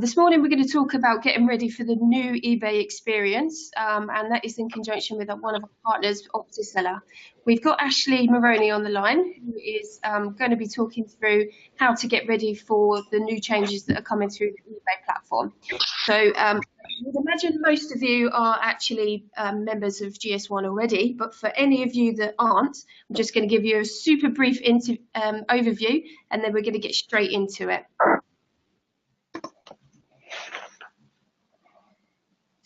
This morning we're going to talk about getting ready for the new eBay experience, and that is in conjunction with one of our partners, Optiseller. We've got Ashley Moroney on the line, who is going to be talking through how to get ready for the new changes that are coming through the eBay platform. So I would imagine most of you are actually members of GS1 already, but for any of you that aren't, I'm just going to give you a super brief overview, and then we're going to get straight into it.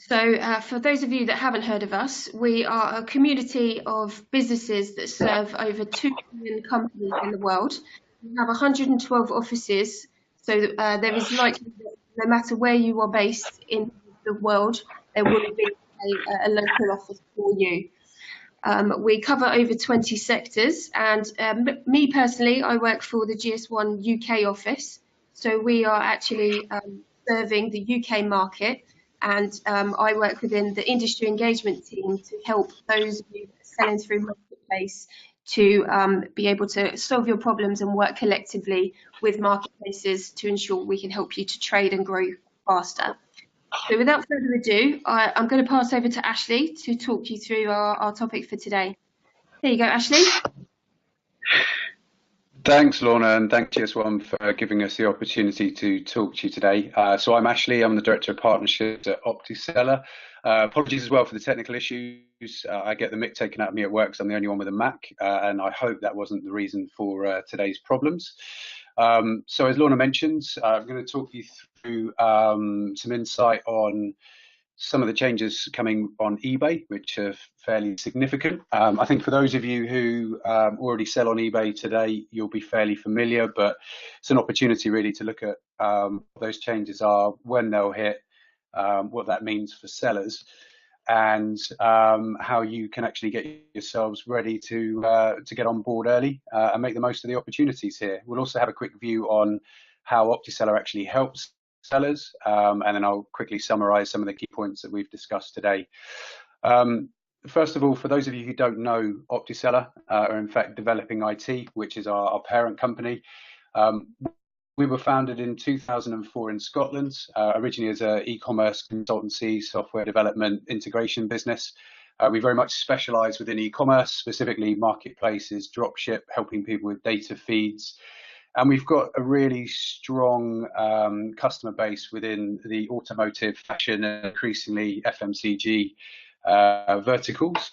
So for those of you that haven't heard of us, we are a community of businesses that serve over 2 million companies in the world. We have 112 offices, so there is likely that no matter where you are based in the world, there will be a local office for you. We cover over 20 sectors, and me personally, I work for the GS1 UK office. So we are actually serving the UK market. And I work within the industry engagement team to help those of you selling through marketplace to be able to solve your problems and work collectively with marketplaces to ensure we can help you to trade and grow faster. So without further ado, I'm going to pass over to Ashley to talk you through our topic for today. There you go, Ashley. Thanks, Lorna, and thanks GS1 for giving us the opportunity to talk to you today. So I'm Ashley, I'm the Director of Partnerships at Optiseller. Apologies as well for the technical issues. I get the mic taken out of me at work, so I'm the only one with a Mac, and I hope that wasn't the reason for today's problems. So as Lorna mentioned, I'm going to talk you through some insight on some of the changes coming on eBay, which are fairly significant. I think for those of you who already sell on eBay today, you'll be fairly familiar, but it's an opportunity really to look at what those changes are, when they'll hit, what that means for sellers, and how you can actually get yourselves ready to get on board early and make the most of the opportunities here. We'll also have a quick view on how Optiseller actually helps sellers, and then I'll quickly summarize some of the key points that we've discussed today. First of all, for those of you who don't know, Optiseller are in fact Developing IT, which is our parent company. We were founded in 2004 in Scotland, originally as an e-commerce consultancy, software development, integration business. We very much specialize within e-commerce, specifically marketplaces, dropship, helping people with data feeds. And we've got a really strong customer base within the automotive, fashion, and increasingly FMCG verticals.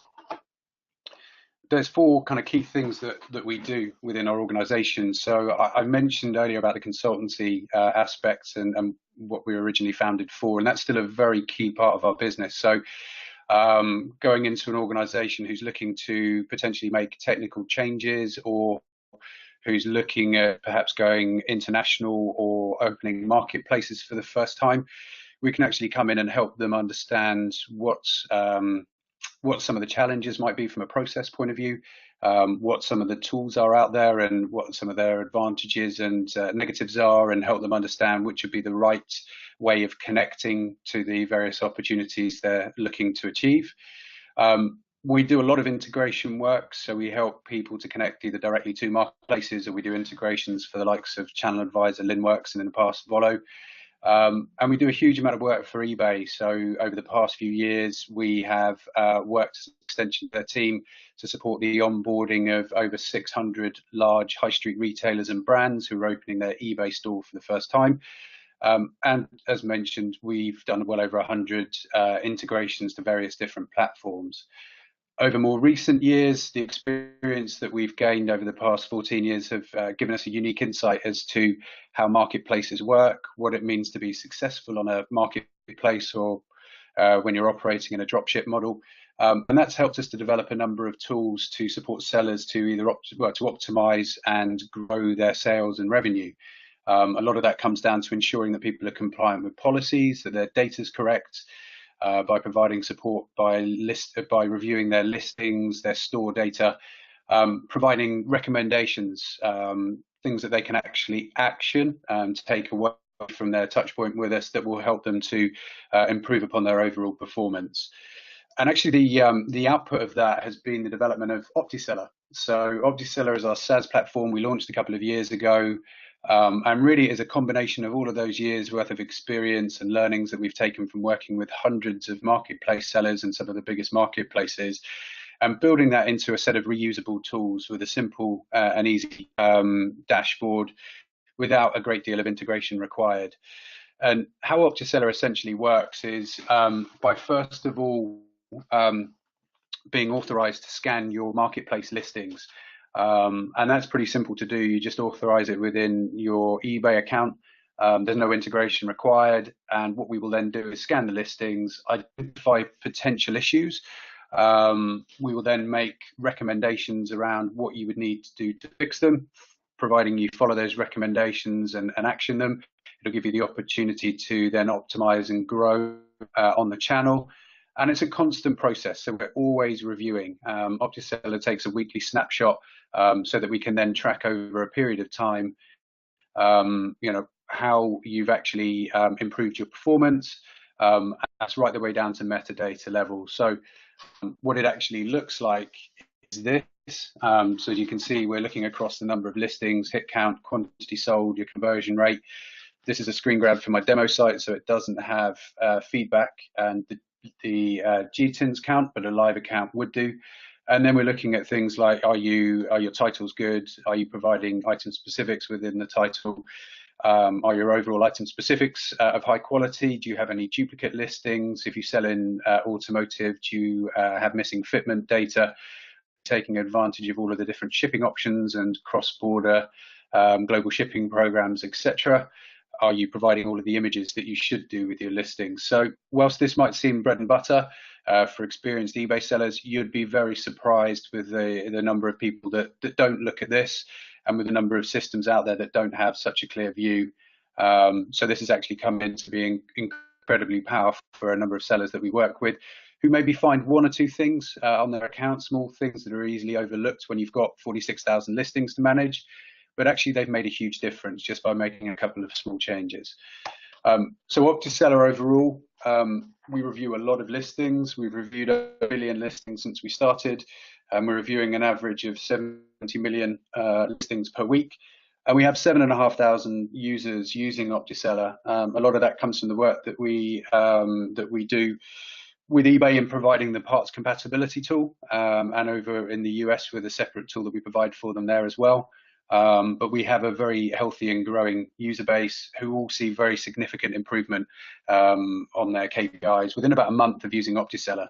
There's four kind of key things that we do within our organization. So I mentioned earlier about the consultancy aspects and what we were originally founded for, and that's still a very key part of our business. So going into an organization who's looking to potentially make technical changes, or who's looking at perhaps going international or opening marketplaces for the first time, we can actually come in and help them understand what some of the challenges might be from a process point of view, what some of the tools are out there, and what some of their advantages and negatives are, and help them understand which would be the right way of connecting to the various opportunities they're looking to achieve. We do a lot of integration work, so we help people to connect either directly to marketplaces, or we do integrations for the likes of Channel Advisor, Linworks, and in the past Volo. And we do a huge amount of work for eBay. So over the past few years, we have worked as an extension of their team to support the onboarding of over 600 large high street retailers and brands who are opening their eBay store for the first time. And as mentioned, we've done well over 100 integrations to various different platforms. Over more recent years, the experience that we've gained over the past 14 years have given us a unique insight as to how marketplaces work, what it means to be successful on a marketplace, or when you're operating in a dropship model. And that's helped us to develop a number of tools to support sellers to either to optimize and grow their sales and revenue. A lot of that comes down to ensuring that people are compliant with policies, that their data is correct, by providing support by reviewing their listings, their store data, providing recommendations, things that they can actually action to take away from their touch point with us that will help them to improve upon their overall performance. And actually the output of that has been the development of Optiseller. So Optiseller is our SaaS platform. We launched a couple of years ago. And really is a combination of all of those years worth of experience and learnings that we've taken from working with hundreds of marketplace sellers and some of the biggest marketplaces, and building that into a set of reusable tools with a simple and easy dashboard without a great deal of integration required. And how Optiseller essentially works is by first of all being authorized to scan your marketplace listings. And that's pretty simple to do. You just authorize it within your eBay account. There's no integration required. And what we will then do is scan the listings, identify potential issues. We will then make recommendations around what you would need to do to fix them, providing you follow those recommendations and action them. It'll give you the opportunity to then optimize and grow on the channel. And it's a constant process, so we're always reviewing. Optiseller takes a weekly snapshot so that we can then track over a period of time, how you've actually improved your performance. That's right the way down to metadata level. So what it actually looks like is this. So you can see we're looking across the number of listings, hit count, quantity sold, your conversion rate. This is a screen grab from my demo site, so it doesn't have feedback and the GTINs count, but a live account would do. And then we're looking at things like, are your titles good? Are you providing item specifics within the title? Are your overall item specifics of high quality? Do you have any duplicate listings? If you sell in automotive, do you have missing fitment data? Taking advantage of all of the different shipping options and cross-border global shipping programs, etc. Are you providing all of the images that you should do with your listings? So whilst this might seem bread and butter for experienced eBay sellers, you'd be very surprised with the number of people that don't look at this, and with the number of systems out there that don't have such a clear view. So this has actually come into being incredibly powerful for a number of sellers that we work with, who maybe find one or two things on their account, small things that are easily overlooked when you've got 46,000 listings to manage. But actually they've made a huge difference just by making a couple of small changes. So Optiseller overall, we review a lot of listings. We've reviewed 1 billion listings since we started, and we're reviewing an average of 70 million listings per week. And we have 7,500 users using Optiseller. A lot of that comes from the work that we do with eBay in providing the parts compatibility tool, and over in the US with a separate tool that we provide for them there as well. But we have a very healthy and growing user base who all see very significant improvement on their KPIs within about a month of using Optiseller.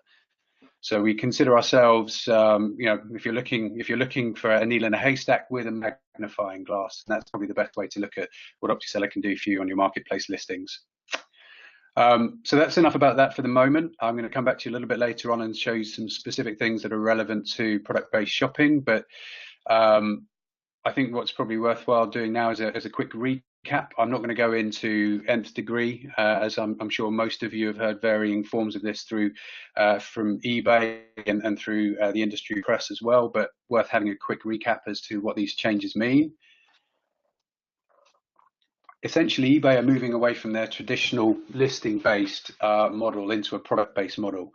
So we consider ourselves, if you're looking for a needle in a haystack, with a magnifying glass. And that's probably the best way to look at what Optiseller can do for you on your marketplace listings. So that's enough about that for the moment. I'm going to come back to you a little bit later on and show you some specific things that are relevant to product-based shopping. But I think what's probably worthwhile doing now is a quick recap. I'm not going to go into nth degree, as I'm sure most of you have heard varying forms of this through from eBay and through the industry press as well, but worth having a quick recap as to what these changes mean. Essentially, eBay are moving away from their traditional listing-based model into a product-based model.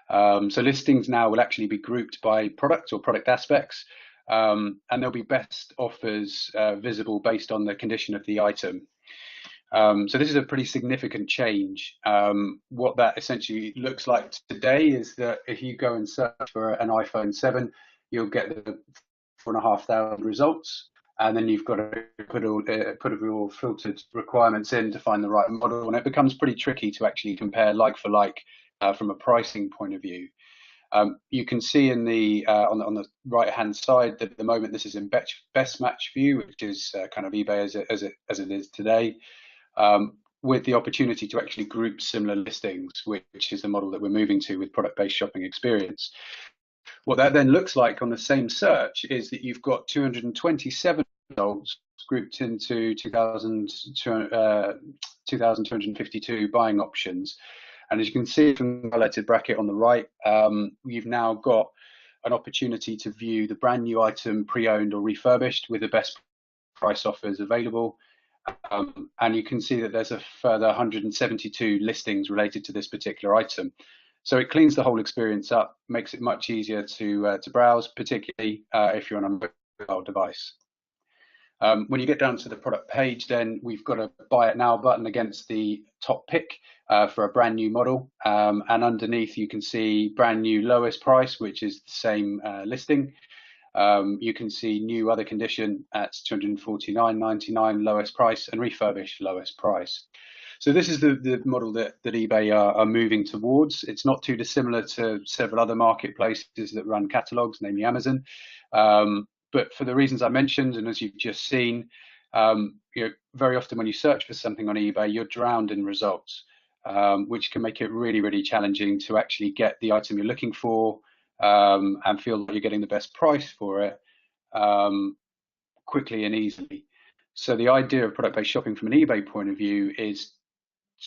So listings now will actually be grouped by product or product aspects. And there'll be best offers visible based on the condition of the item. So this is a pretty significant change. What that essentially looks like today is that if you go and search for an iPhone 7, you'll get the 4,500 results, and then you've got to put all filtered requirements in to find the right model, and it becomes pretty tricky to actually compare like for like from a pricing point of view. You can see in the on the right hand side that at the moment this is in best match view, which is kind of eBay as it is today, with the opportunity to actually group similar listings, which is the model that we're moving to with product-based shopping experience. What that then looks like on the same search is that you've got 227 results grouped into 2,252 buying options. And as you can see from the highlighted bracket on the right, you've now got an opportunity to view the brand new item, pre-owned or refurbished, with the best price offers available. And you can see that there's a further 172 listings related to this particular item. So it cleans the whole experience up, makes it much easier to browse, particularly if you're on a mobile device. When you get down to the product page, then we've got a buy it now button against the top pick for a brand new model. And underneath you can see brand new lowest price, which is the same listing. You can see new other condition at £249.99 lowest price, and refurbished lowest price. So this is the model that eBay are moving towards. It's not too dissimilar to several other marketplaces that run catalogues, namely Amazon. But for the reasons I mentioned, and as you've just seen, very often when you search for something on eBay, you're drowned in results, which can make it really, really challenging to actually get the item you're looking for and feel that you're getting the best price for it quickly and easily. So the idea of product-based shopping from an eBay point of view is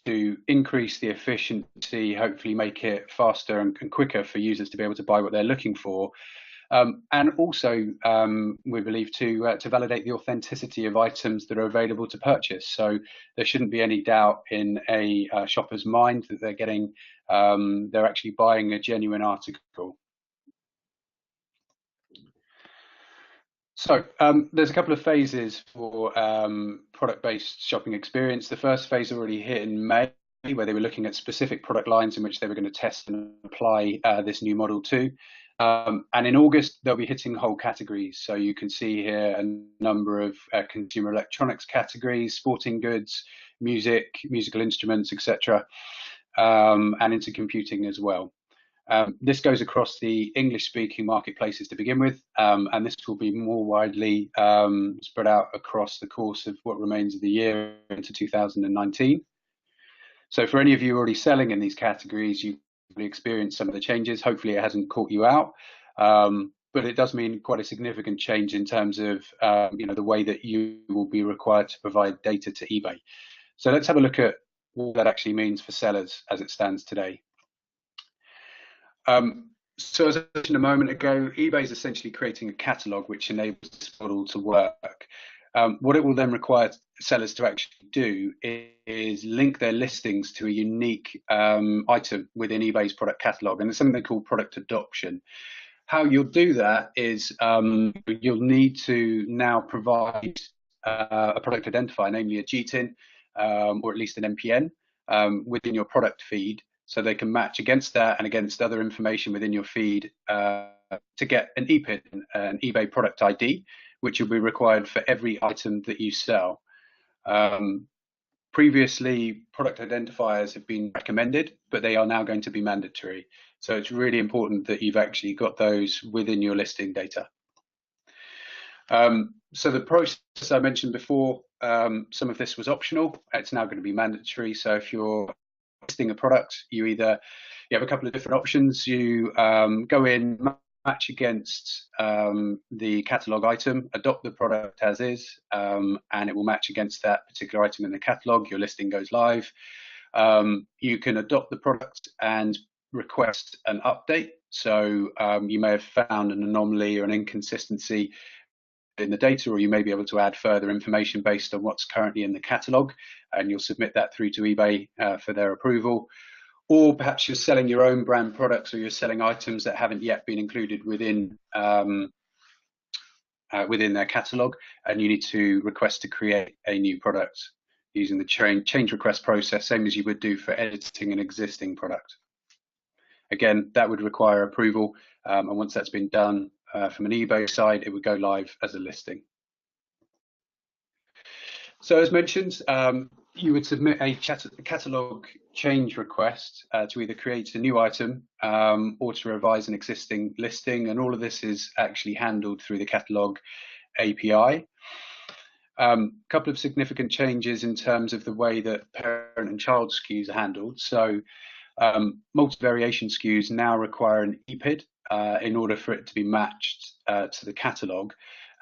to increase the efficiency, hopefully make it faster and quicker for users to be able to buy what they're looking for. And also, we believe to validate the authenticity of items that are available to purchase. So there shouldn't be any doubt in a shopper's mind that they're actually buying a genuine article. So there's a couple of phases for product-based shopping experience. The first phase already hit in May, where they were looking at specific product lines in which they were going to test and apply this new model to. And in August, they'll be hitting whole categories. So you can see here a number of consumer electronics categories, sporting goods, music, musical instruments, etc., and into computing as well. This goes across the English-speaking marketplaces to begin with, and this will be more widely spread out across the course of what remains of the year into 2019. So for any of you already selling in these categories, you've experienced some of the changes. Hopefully it hasn't caught you out, but it does mean quite a significant change in terms of the way that you will be required to provide data to eBay. So let's have a look at what that actually means for sellers as it stands today. So as I mentioned a moment ago, eBay is essentially creating a catalogue which enables this model to work. What it will then require sellers to actually do is link their listings to a unique item within eBay's product catalogue, and it's something they call product adoption. How you'll do that is you'll need to now provide a product identifier, namely a GTIN or at least an MPN within your product feed, so they can match against that and against other information within your feed to get an EPID, an eBay product ID, which will be required for every item that you sell. Previously, product identifiers have been recommended, but they are now going to be mandatory. So it's really important that you've actually got those within your listing data. So the process I mentioned before, some of this was optional. It's now going to be mandatory. So if you're listing a product, you have a couple of different options. You go in, match against the catalogue item, adopt the product as is, and it will match against that particular item in the catalogue. Your listing goes live. You can adopt the product and request an update. So you may have found an anomaly or an inconsistency in the data, or you may be able to add further information based on what's currently in the catalogue, and you'll submit that through to eBay for their approval. Or perhaps you're selling your own brand products, or you're selling items that haven't yet been included within their catalogue, and you need to request to create a new product using the change request process, same as you would do for editing an existing product. Again, that would require approval, and once that's been done from an eBay side, it would go live as a listing. So as mentioned, you would submit a catalogue change request to either create a new item or to revise an existing listing, and all of this is actually handled through the catalogue API. Couple of significant changes in terms of the way that parent and child SKUs are handled. So multi-variation SKUs now require an EPID in order for it to be matched to the catalogue.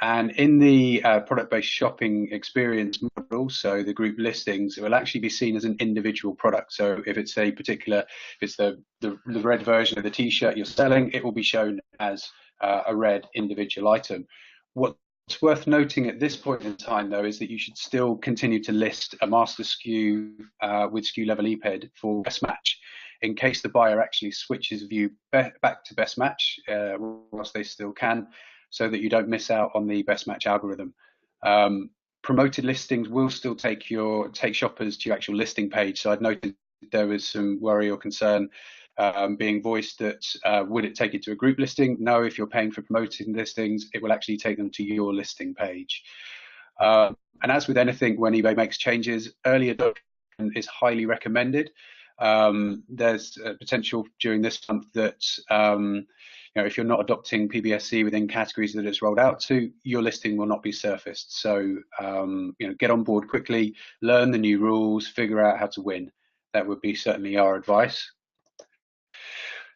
And in the product-based shopping experience model, so the group listings, it will actually be seen as an individual product. So if it's a particular, if it's the red version of the T-shirt you're selling, it will be shown as a red individual item. What's worth noting at this point in time, though, is that you should still continue to list a master SKU with SKU level EPID for best match, in case the buyer actually switches view back to best match, whilst they still can, so that you don't miss out on the best match algorithm. Promoted listings will still take shoppers to your actual listing page. So I'd noted there was some worry or concern being voiced that would it take it to a group listing? No, if you're paying for promoted listings, it will actually take them to your listing page. And as with anything, when eBay makes changes, early adoption is highly recommended. There's a potential during this month that if you're not adopting PBSE within categories that it's rolled out to, your listing will not be surfaced. So get on board quickly, learn the new rules, figure out how to win. That would be certainly our advice.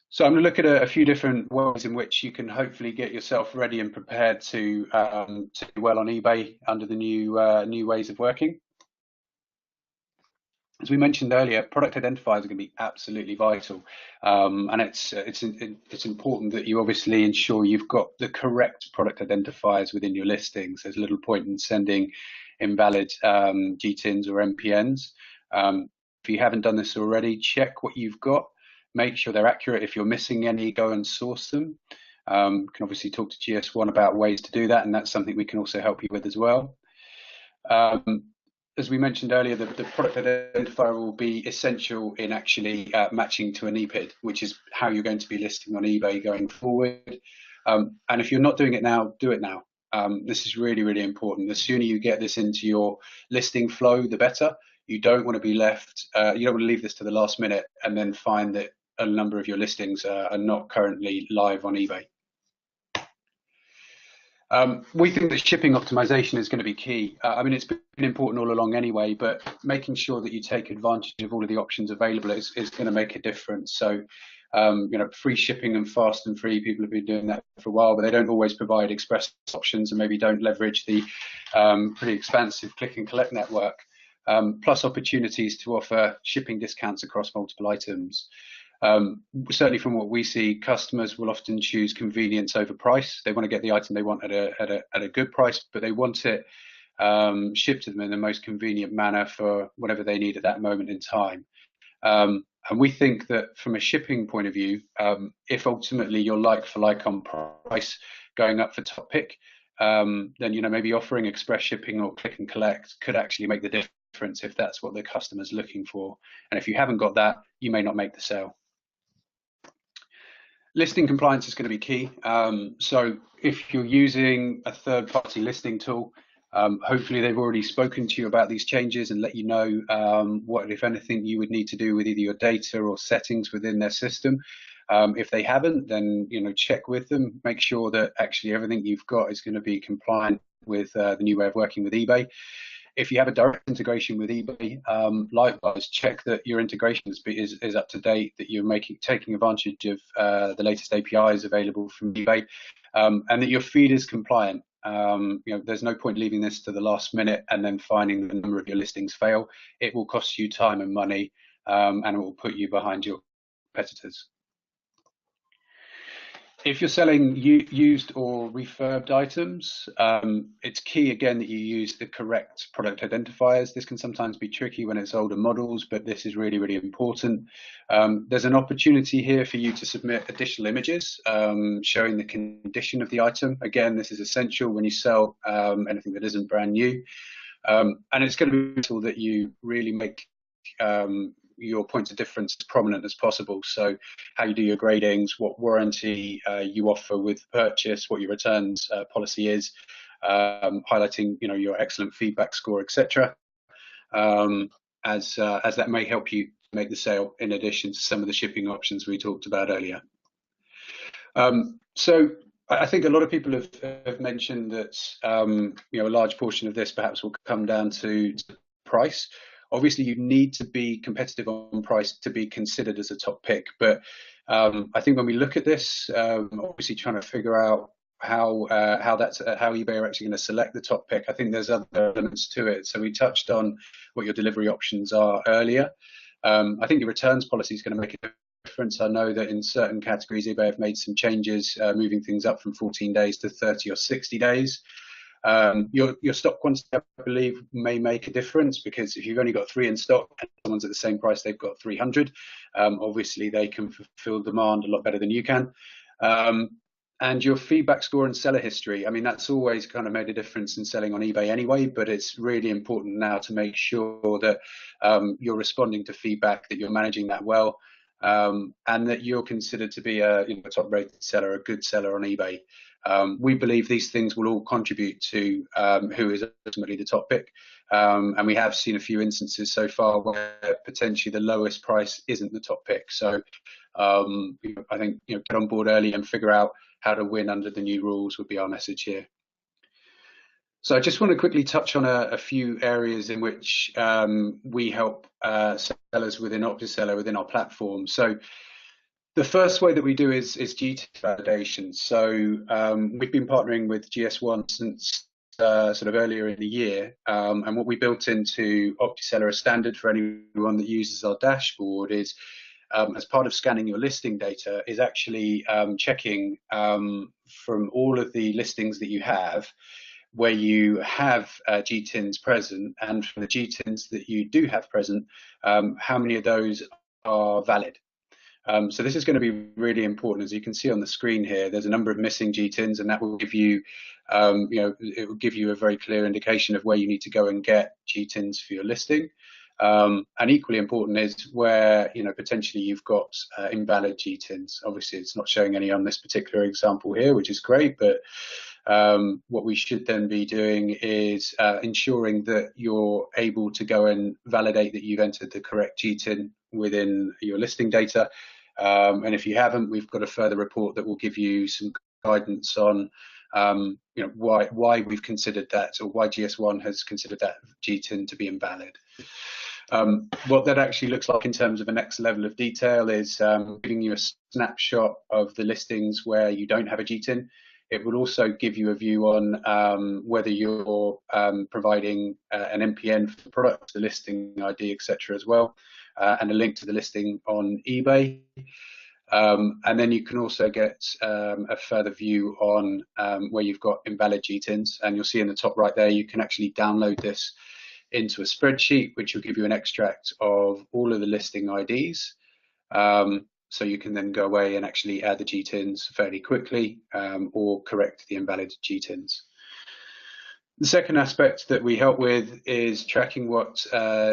So I'm going to look at a few different ways in which you can hopefully get yourself ready and prepared to do well on eBay under the new ways of working. As we mentioned earlier, product identifiers are going to be absolutely vital, and it's important that you obviously ensure you've got the correct product identifiers within your listings. There's little point in sending invalid GTINs or MPNs. If you haven't done this already, check what you've got. Make sure they're accurate. If you're missing any, go and source them. You can obviously talk to GS1 about ways to do that, and that's something we can also help you with as well. As we mentioned earlier, the product identifier will be essential in actually matching to an EPID, which is how you're going to be listing on eBay going forward. And if you're not doing it now, do it now. This is really, really important. The sooner you get this into your listing flow, the better. You don't want to be left, you don't want to leave this to the last minute and then find that a number of your listings are not currently live on eBay. We think that shipping optimization is going to be key. I mean, it's been important all along anyway, but making sure that you take advantage of all of the options available is going to make a difference. So, free shipping and fast and free, people have been doing that for a while, but they don't always provide express options and maybe don't leverage the pretty expansive click and collect network, plus opportunities to offer shipping discounts across multiple items. Certainly from what we see, customers will often choose convenience over price. They want to get the item they want at a good price, but they want it shipped to them in the most convenient manner for whatever they need at that moment in time. And we think that from a shipping point of view, if ultimately you're like for like on price going up for top pick, then maybe offering express shipping or click and collect could actually make the difference if that's what the customer's looking for. And if you haven't got that, you may not make the sale. Listing compliance is going to be key. So if you're using a third-party listing tool, hopefully they've already spoken to you about these changes and let you know what, if anything, you would need to do with either your data or settings within their system. If they haven't, then check with them, make sure that actually everything you've got is going to be compliant with the new way of working with eBay. If you have a direct integration with eBay, likewise, check that your integration is up to date, that you're taking advantage of the latest APIs available from eBay, and that your feed is compliant. There's no point leaving this to the last minute and then finding the number of your listings fail. It will cost you time and money, and it will put you behind your competitors. If you're selling used or refurbed items, it's key again that you use the correct product identifiers. This can sometimes be tricky when it's older models, but this is really, really important. There's an opportunity here for you to submit additional images showing the condition of the item. Again, this is essential when you sell anything that isn't brand new. And it's going to be vital that you really make your points of difference as prominent as possible. So how you do your gradings, what warranty you offer with purchase, what your returns policy is, highlighting your excellent feedback score, etc. As that may help you make the sale in addition to some of the shipping options we talked about earlier. So I think a lot of people have mentioned that a large portion of this perhaps will come down to price. Obviously, you need to be competitive on price to be considered as a top pick. But I think when we look at this, obviously trying to figure out how eBay are actually going to select the top pick, I think there's other elements to it. So we touched on what your delivery options are earlier. I think your returns policy is going to make a difference. I know that in certain categories, eBay have made some changes, moving things up from 14 days to 30 or 60 days. Your stock quantity, I believe, may make a difference, because if you've only got 3 in stock and someone's at the same price, they've got 300. Obviously, they can fulfill demand a lot better than you can. And And your feedback score and seller history, I mean, that's always kind of made a difference in selling on eBay anyway, but it's really important now to make sure that you're responding to feedback, that you're managing that well, and that you're considered to be a top rated seller, a good seller on eBay. We believe these things will all contribute to who is ultimately the top pick. And we have seen a few instances so far where potentially the lowest price isn't the top pick. So I think get on board early and figure out how to win under the new rules would be our message here. So I just want to quickly touch on a few areas in which we help sellers within Optiseller, within our platform. So the first way that we do is GTIN validation. So we've been partnering with GS1 since sort of earlier in the year, and what we built into Optiseller, a standard for anyone that uses our dashboard, is as part of scanning your listing data, is actually checking from all of the listings that you have, where you have GTINs present, and for the GTINs that you do have present, how many of those are valid. So this is going to be really important. As you can see on the screen here, there's a number of missing GTINs, and that will give you, it will give you a very clear indication of where you need to go and get GTINs for your listing. And equally important is where potentially you've got invalid GTINs. Obviously, it's not showing any on this particular example here, which is great, but what we should then be doing is ensuring that you're able to go and validate that you've entered the correct GTIN within your listing data. And if you haven't, we've got a further report that will give you some guidance on why we've considered that, or why GS1 has considered that GTIN to be invalid. What that actually looks like in terms of the next level of detail is giving you a snapshot of the listings where you don't have a GTIN. It will also give you a view on whether you're providing an MPN for the product, the listing ID, etc. as well, and a link to the listing on eBay. And then you can also get a further view on where you've got invalid GTINs, and you'll see in the top right there, you can actually download this into a spreadsheet, which will give you an extract of all of the listing IDs. So you can then go away and actually add the GTINs fairly quickly, or correct the invalid GTINs. The second aspect that we help with is tracking what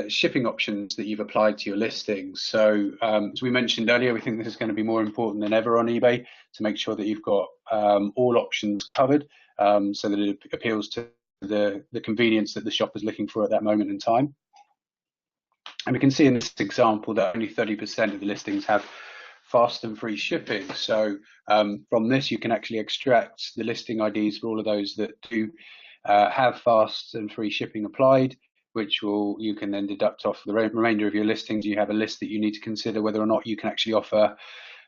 shipping options that you've applied to your listings. So as we mentioned earlier, we think this is going to be more important than ever on eBay to make sure that you've got all options covered, so that it appeals to the convenience that the shopper is looking for at that moment in time. And we can see in this example that only 30% of the listings have fast and free shipping. So from this, you can actually extract the listing IDs for all of those that do have fast and free shipping applied, which you can then deduct off the remainder of your listings. You have a list that you need to consider whether or not you can actually offer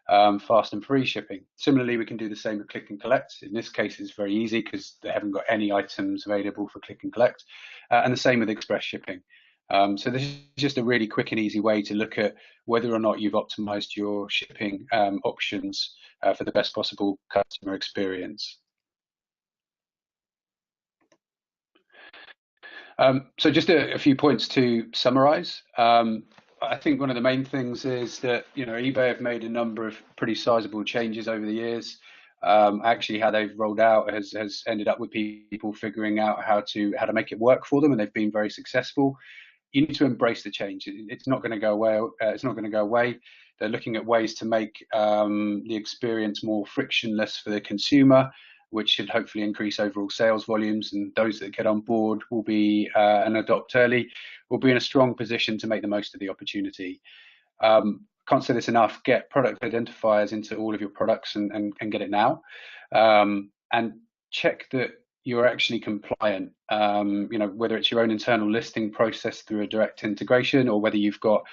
fast and free shipping. Similarly, we can do the same with click and collect. In this case, it's very easy because they haven't got any items available for click and collect, and the same with express shipping. So this is just a really quick and easy way to look at whether or not you've optimized your shipping options for the best possible customer experience. So just a few points to summarize. I think one of the main things is that eBay have made a number of pretty sizable changes over the years. Actually, how they've rolled out has ended up with people figuring out how to make it work for them, and they've been very successful. You need to embrace the change. It's not going to go away. It's not going to go away. They're looking at ways to make the experience more frictionless for the consumer, which should hopefully increase overall sales volumes. And those that get on board will be and adopt early will be in a strong position to make the most of the opportunity. Can't say this enough. Get product identifiers into all of your products and get it now, and check that you're actually compliant. Whether it's your own internal listing process through a direct integration, or whether you've got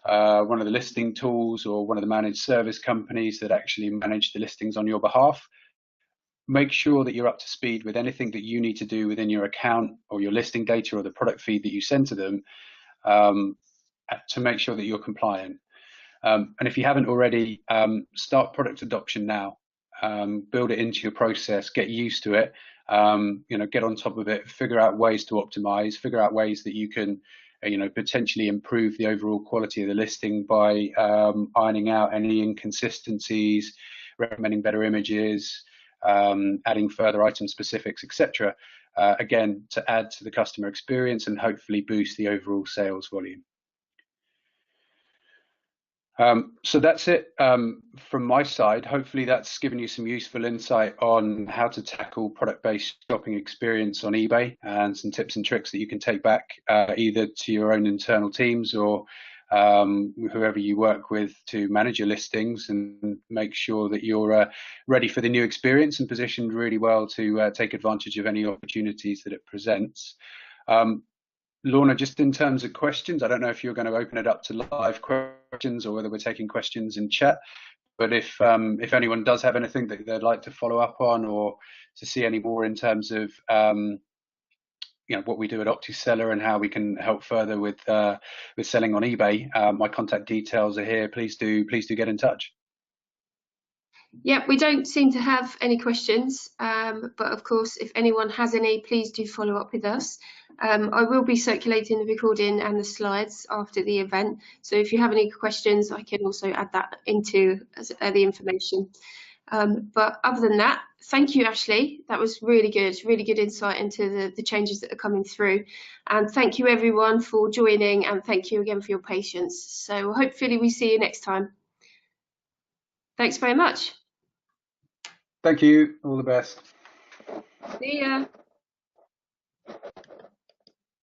one of the listing tools or one of the managed service companies that actually manage the listings on your behalf. Make sure that you're up to speed with anything that you need to do within your account or your listing data or the product feed that you send to them, to make sure that you're compliant. And if you haven't already, start product adoption now. Build it into your process, get used to it, get on top of it, figure out ways to optimize, figure out ways that you can potentially improve the overall quality of the listing by ironing out any inconsistencies, recommending better images, adding further item specifics, etc. Again, to add to the customer experience and hopefully boost the overall sales volume. So that's it from my side. Hopefully that's given you some useful insight on how to tackle product-based shopping experience on eBay, and some tips and tricks that you can take back either to your own internal teams or whoever you work with to manage your listings, and make sure that you're ready for the new experience and positioned really well to take advantage of any opportunities that it presents. Lorna, just in terms of questions, I don't know if you're going to open it up to live questions or whether we're taking questions in chat, but if anyone does have anything that they'd like to follow up on, or to see any more in terms of what we do at Optiseller and how we can help further with selling on eBay, my contact details are here. Please do get in touch. Yeah, we don't seem to have any questions, but of course, if anyone has any, please do follow up with us. I will be circulating the recording and the slides after the event, so if you have any questions, I can also add that into the information. But other than that, thank you, Ashley. That was really good insight into the changes that are coming through. And thank you everyone for joining, and thank you again for your patience. So hopefully we see you next time. Thanks very much. Thank you. All the best. See ya.